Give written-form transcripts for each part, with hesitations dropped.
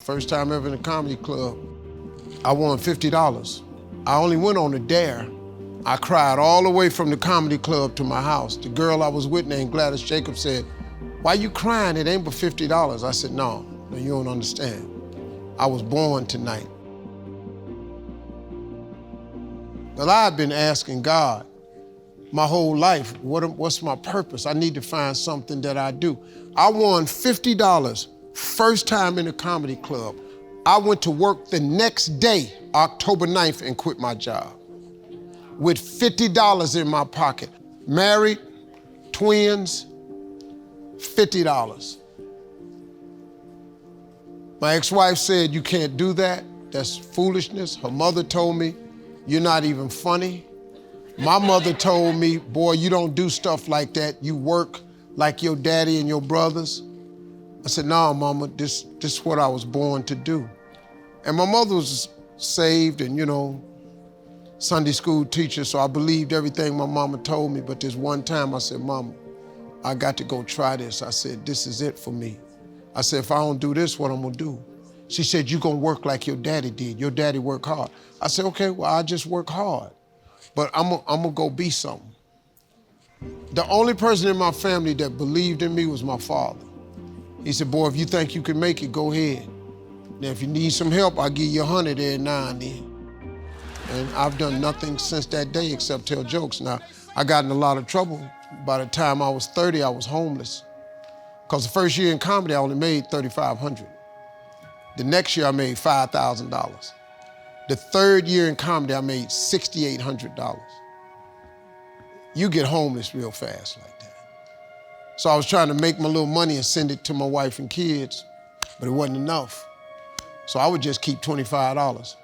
First time ever in a comedy club. I won $50. I only went on a dare. I cried all the way from the comedy club to my house. The girl I was with named Gladys Jacobs said, "Why you crying? It ain't but $50. I said, no, you don't understand. I was born tonight. Well, I've been asking God my whole life, what's my purpose? I need to find something that I do. I won $50 first time in a comedy club. I went to work the next day, October 9th, and quit my job with $50 in my pocket. Married, twins, $50. My ex-wife said, "You can't do that. That's foolishness." Her mother told me, "You're not even funny." My mother told me, "Boy, you don't do stuff like that. You work like your daddy and your brothers." I said, "No, Mama, this is what I was born to do." And my mother was saved and, Sunday school teacher, so I believed everything my mama told me. But this one time I said, "Mama, I got to go try this." I said, "This is it for me." I said, "If I don't do this, what I'm gonna do?" She said, "You're gonna work like your daddy did. Your daddy worked hard." I said, "Okay, well, I just work hard. But I'm gonna go be something." The only person in my family that believed in me was my father. He said, "Boy, if you think you can make it, go ahead. Now, if you need some help, I'll give you 100 every now and then." And I've done nothing since that day except tell jokes. Now, I got in a lot of trouble. By the time I was 30, I was homeless. Because the first year in comedy, I only made $3,500. The next year, I made $5,000. The third year in comedy, I made $6,800. You get homeless real fast like that. So I was trying to make my little money and send it to my wife and kids, but it wasn't enough. So I would just keep $25,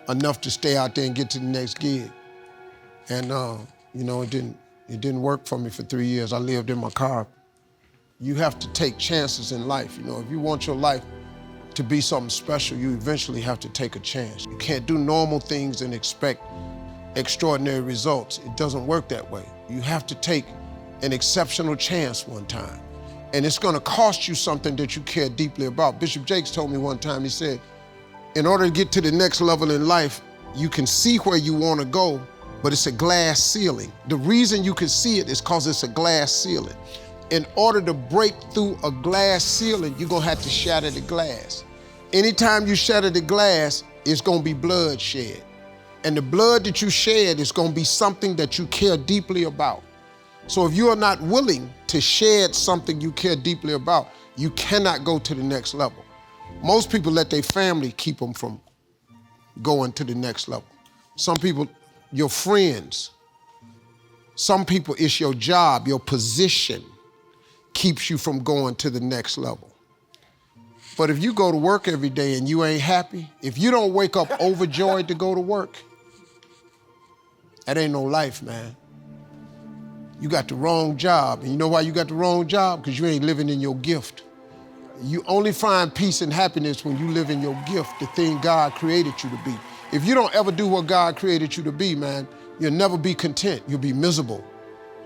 enough to stay out there and get to the next gig. And it didn't work for me for 3 years. I lived in my car. You have to take chances in life. If you want your life to be something special, you eventually have to take a chance. You can't do normal things and expect extraordinary results. It doesn't work that way. You have to take an exceptional chance one time. And it's gonna cost you something that you care deeply about. Bishop Jakes told me one time, he said, in order to get to the next level in life, you can see where you wanna go, but it's a glass ceiling. The reason you can see it is because it's a glass ceiling. In order to break through a glass ceiling, you're gonna have to shatter the glass. Anytime you shatter the glass, it's gonna be blood shed. And the blood that you shed is gonna be something that you care deeply about. So if you are not willing to shed something you care deeply about, you cannot go to the next level. Most people let their family keep them from going to the next level. Some people, your friends. Some people, it's your job, your position keeps you from going to the next level. But if you go to work every day and you ain't happy, if you don't wake up overjoyed to go to work, that ain't no life, man. You got the wrong job. And you know why you got the wrong job? Because you ain't living in your gift. You only find peace and happiness when you live in your gift, the thing God created you to be. If you don't ever do what God created you to be, man, you'll never be content. You'll be miserable.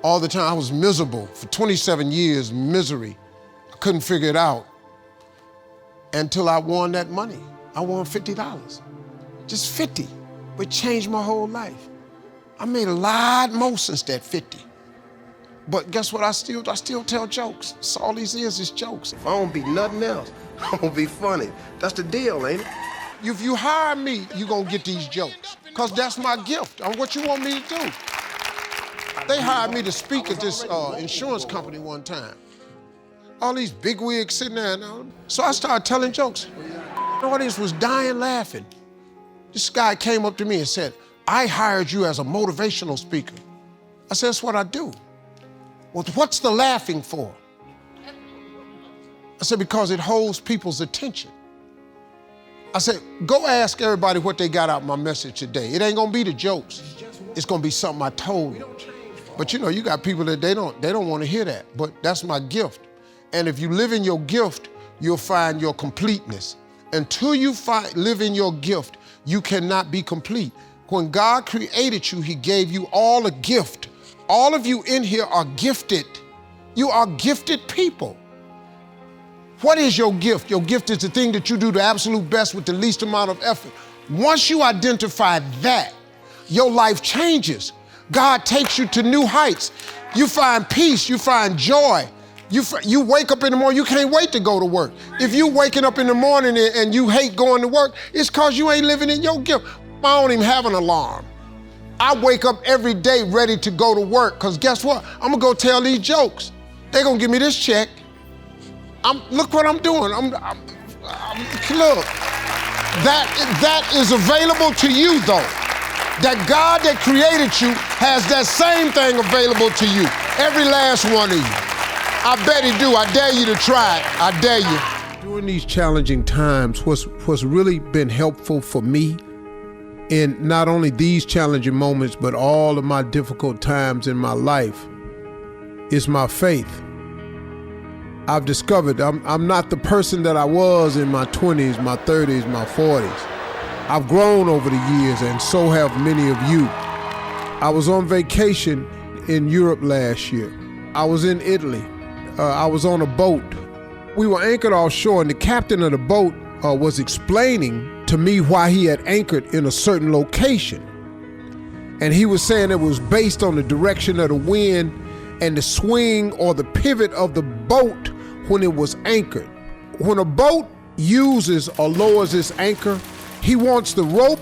All the time, I was miserable. For 27 years, misery. I couldn't figure it out until I won that money. I won $50. Just 50, but changed my whole life. I made a lot more since that 50. But guess what? I still tell jokes. So all these is jokes. If I don't be nothing else, I'm gonna be funny. That's the deal, ain't it? If you hire me, you gonna get these jokes. Cause that's my gift. What you want me to do? They hired me to speak at this insurance company one time. All these big wigs sitting there. So I started telling jokes. The audience was dying laughing. This guy came up to me and said, "I hired you as a motivational speaker." I said, "That's what I do." "Well, what's the laughing for?" I said, "Because it holds people's attention." I said, "Go ask everybody what they got out of my message today. It ain't gonna be the jokes. It's gonna be something I told them." But you got people that they don't want to hear that, but that's my gift. And if you live in your gift, you'll find your completeness. Until you live in your gift, you cannot be complete. When God created you, he gave you all a gift. All of you in here are gifted. You are gifted people. What is your gift? Your gift is the thing that you do the absolute best with the least amount of effort. Once you identify that, your life changes. God takes you to new heights. You find peace, you find joy. You wake up in the morning, you can't wait to go to work. If you waking up in the morning and you hate going to work, it's cause you ain't living in your gift. I don't even have an alarm. I wake up every day ready to go to work, cause guess what? I'm gonna go tell these jokes. They're gonna give me this check. Look what I'm doing. Look, that is available to you though. That God that created you has that same thing available to you. Every last one of you. I bet he do. I dare you to try it. I dare you. During these challenging times, what's really been helpful for me in not only these challenging moments, but all of my difficult times in my life is my faith. I've discovered I'm not the person that I was in my 20s, my 30s, my 40s. I've grown over the years, and so have many of you. I was on vacation in Europe last year. I was in Italy. I was on a boat. We were anchored offshore, and the captain of the boat was explaining to me why he had anchored in a certain location. And he was saying it was based on the direction of the wind and the swing or the pivot of the boat when it was anchored. When a boat uses or lowers its anchor, he wants the rope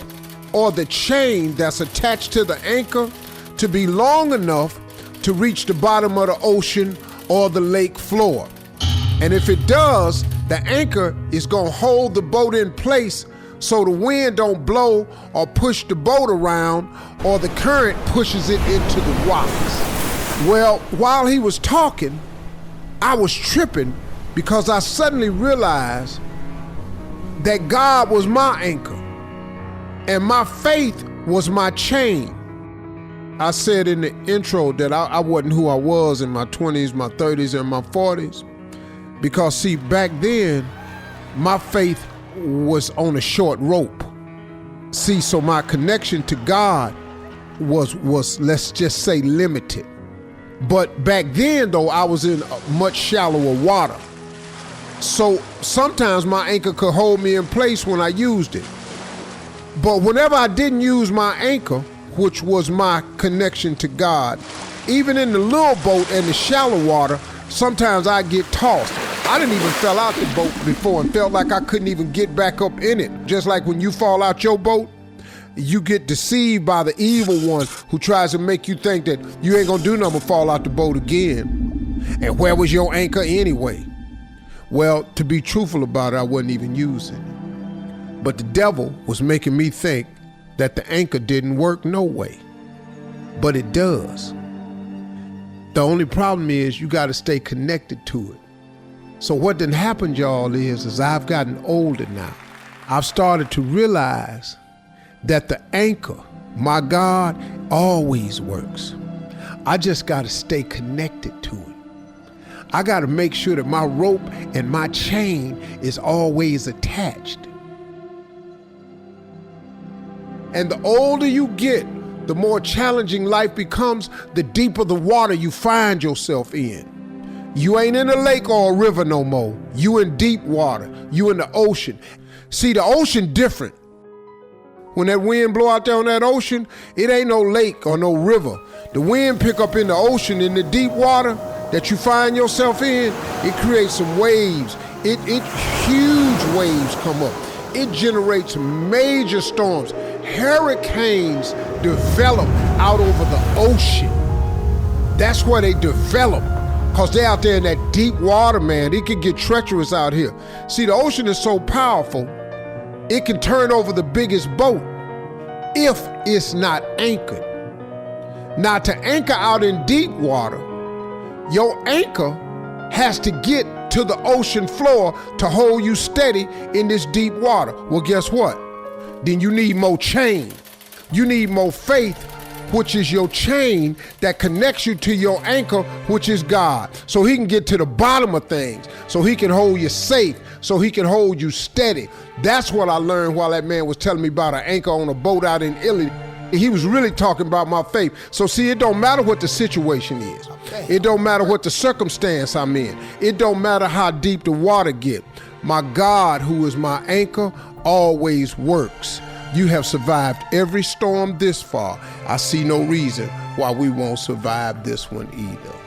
or the chain that's attached to the anchor to be long enough to reach the bottom of the ocean or the lake floor. And if it does, the anchor is gonna hold the boat in place so the wind don't blow or push the boat around or the current pushes it into the rocks. Well, while he was talking, I was tripping because I suddenly realized that God was my anchor and my faith was my chain. I said in the intro that I wasn't who I was in my 20s, my 30s, and my 40s. Because see, back then, my faith was on a short rope. See, so my connection to God was let's just say limited. But back then though, I was in much shallower water. So sometimes my anchor could hold me in place when I used it. But whenever I didn't use my anchor, which was my connection to God, even in the little boat and the shallow water, sometimes I get tossed. I didn't even fell out the boat before and felt like I couldn't even get back up in it. Just like when you fall out your boat, you get deceived by the evil one who tries to make you think that you ain't gonna do nothing but fall out the boat again. And where was your anchor anyway? Well, to be truthful about it, I wasn't even using it. But the devil was making me think that the anchor didn't work no way. But it does. The only problem is you gotta stay connected to it. So what done happened, y'all, is I've gotten older now. I've started to realize that the anchor, my God, always works. I just gotta stay connected to it. I gotta make sure that my rope and my chain is always attached. And the older you get, the more challenging life becomes, the deeper the water you find yourself in. You ain't in a lake or a river no more. You in deep water. You in the ocean. See, the ocean different. When that wind blow out there on that ocean, it ain't no lake or no river. The wind pick up in the ocean, in the deep water that you find yourself in, it creates some waves. It huge waves come up. It generates major storms. Hurricanes develop out over the ocean. That's where they develop, because they're out there in that deep water, man. It can get treacherous out here. See, the ocean is so powerful, it can turn over the biggest boat if it's not anchored. Now, to anchor out in deep water, your anchor has to get to the ocean floor to hold you steady in this deep water. Well, guess what? Then you need more chain. You need more faith, which is your chain that connects you to your anchor, which is God. So he can get to the bottom of things, so he can hold you safe, so he can hold you steady. That's what I learned while that man was telling me about an anchor on a boat out in Italy. he was really talking about my faith. So see, it don't matter what the situation is. It don't matter what the circumstance I'm in. It don't matter how deep the water get. My God, who is my anchor, always works. You have survived every storm this far. I see no reason why we won't survive this one either.